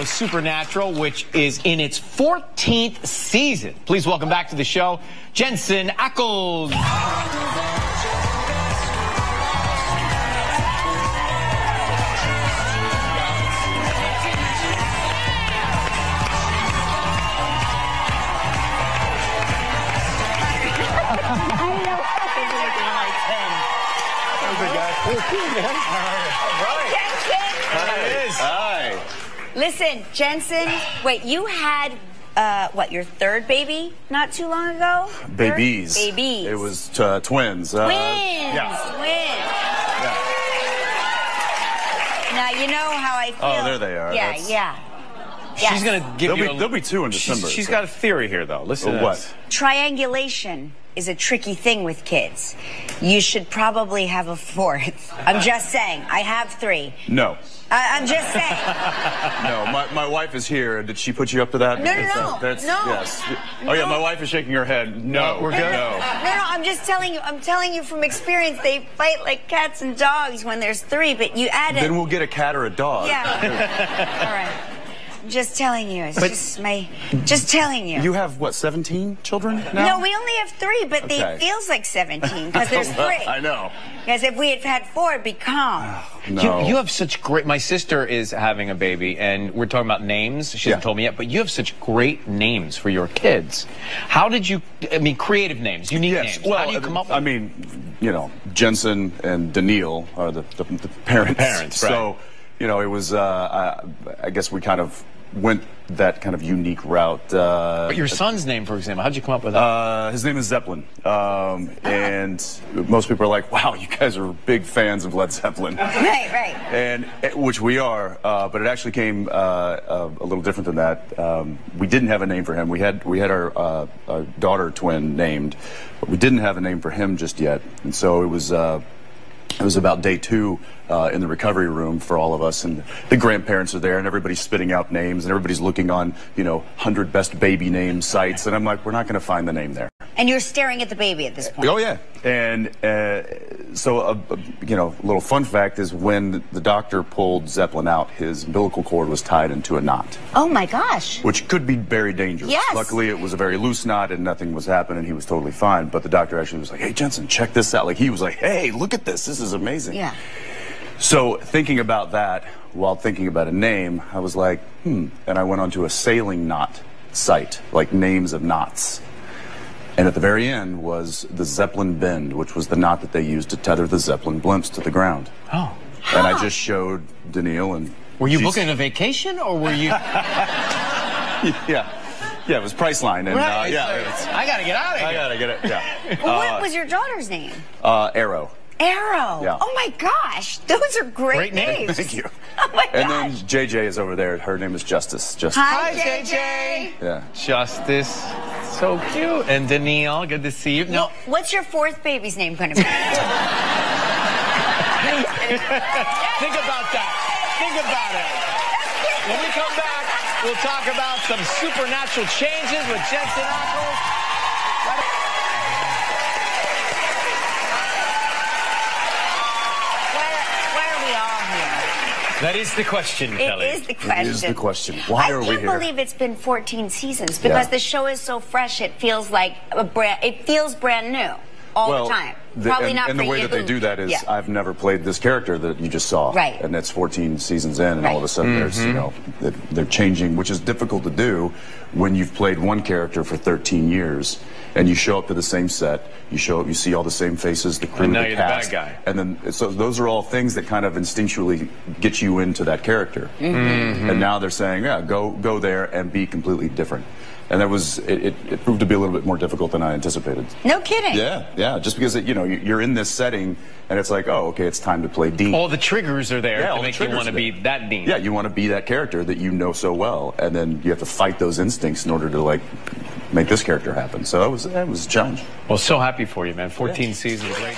Supernatural, which is in its 14th season. Please welcome back to the show, Jensen Ackles. Hi. Listen, Jensen, wait, you had, what, your third baby not too long ago? Babies. Babies. It was twins. Twins. Yeah. Twins. Yeah. Now, you know how I feel. Oh, there they are. Yeah, yeah. Yes. She's going to give you There'll be two in December. She's got a theory here, though. Listen to what? this. Triangulation is a tricky thing with kids. You should probably have a fourth. I'm just saying. I have three. No. I'm just saying. No, my wife is here. Did she put you up to that? No. That's, No. Yes. No. Oh, yeah, my wife is shaking her head. No. We're good? No. No, I'm just telling you. I'm telling you from experience. They fight like cats and dogs when there's three, but you add it. Then we'll get a cat or a dog. Yeah. All right. I'm just telling you. It's just telling you. You have, what, 17 children now? No, we only have three, but Okay. it feels like 17 because there's three. I know. Because if we had had four, it'd be calm. No. You have such great... My sister is having a baby, and we're talking about names. She hasn't told me yet, but you have such great names for your kids. How did you... I mean, creative names, unique names. Well, How do you come up with I mean, you know, Jensen and Daniil are the parents. Parents, right. So, you know, it was, I guess we kind of went that kind of unique route. But your son's name, for example, how'd you come up with that? His name is Zeppelin. And most people are like, wow, you guys are big fans of Led Zeppelin. Right. And which we are, but it actually came a little different than that. We didn't have a name for him. We had our daughter twin named, but we didn't have a name for him just yet. And so it was about day 2 in the recovery room for all of us, and the grandparents are there, and everybody's spitting out names, and everybody's looking on, 100 best baby name sites, and I'm like, we're not going to find the name there. And you're staring at the baby at this point. Oh yeah, and so a little fun fact is when the doctor pulled Zeppelin out, his umbilical cord was tied into a knot. Oh my gosh. Which could be very dangerous. Yes. Luckily, it was a very loose knot and nothing was happening. He was totally fine. But the doctor actually was like, hey, Jensen, check this out. Like, he was like, hey, look at this. This is amazing. Yeah. So thinking about that while thinking about a name, I was like, And I went onto a sailing knot site, like names of knots. And at the very end was the Zeppelin Bend, which was the knot that they used to tether the Zeppelin blimps to the ground. Oh. And I just showed Daniil, and Were you booking a vacation, or were you... Yeah, it was Priceline, and Right. I gotta get out of here. I gotta get it. Yeah. Well, what was your daughter's name? Arrow. Arrow. Yeah. Oh my gosh, those are great names. Thank you. Oh my And gosh. then JJ is over there. Her name is Justice. Hi, JJ. Yeah. Justice. So cute. And Daniil, good to see you. No. What's your fourth baby's name going to be? Think about that. Think about it. When we come back, we'll talk about some supernatural changes with Jensen Ackles. Why are we all here? That is the question, Kelly. It is the question. It is the question. Why are we here? I can't believe it's been 14 seasons because the show is so fresh. It feels like it feels brand new all the time. Probably not for you. And the way that they do that is, I've never played this character that you just saw. Right. And that's 14 seasons in, and all of a sudden there's, they're changing, which is difficult to do when you've played one character for 13 years, and you show up to the same set, you show up, you see all the same faces, the crew, and now the you're cast, the bad guy. and then so those are all things that kind of instinctually get you into that character. And now they're saying, yeah, go there and be completely different. And that was it proved to be a little bit more difficult than I anticipated. No kidding. Yeah. Just because you're in this setting, and it's like, oh, okay, it's time to play Dean. All the triggers are there all to the make you triggers want to are be there. that Dean. Yeah, you want to be that character that you know so well, and then you have to fight those instincts in order to like make this character happen. So that was a challenge. Well, so happy for you, man. 14 seasons. Great.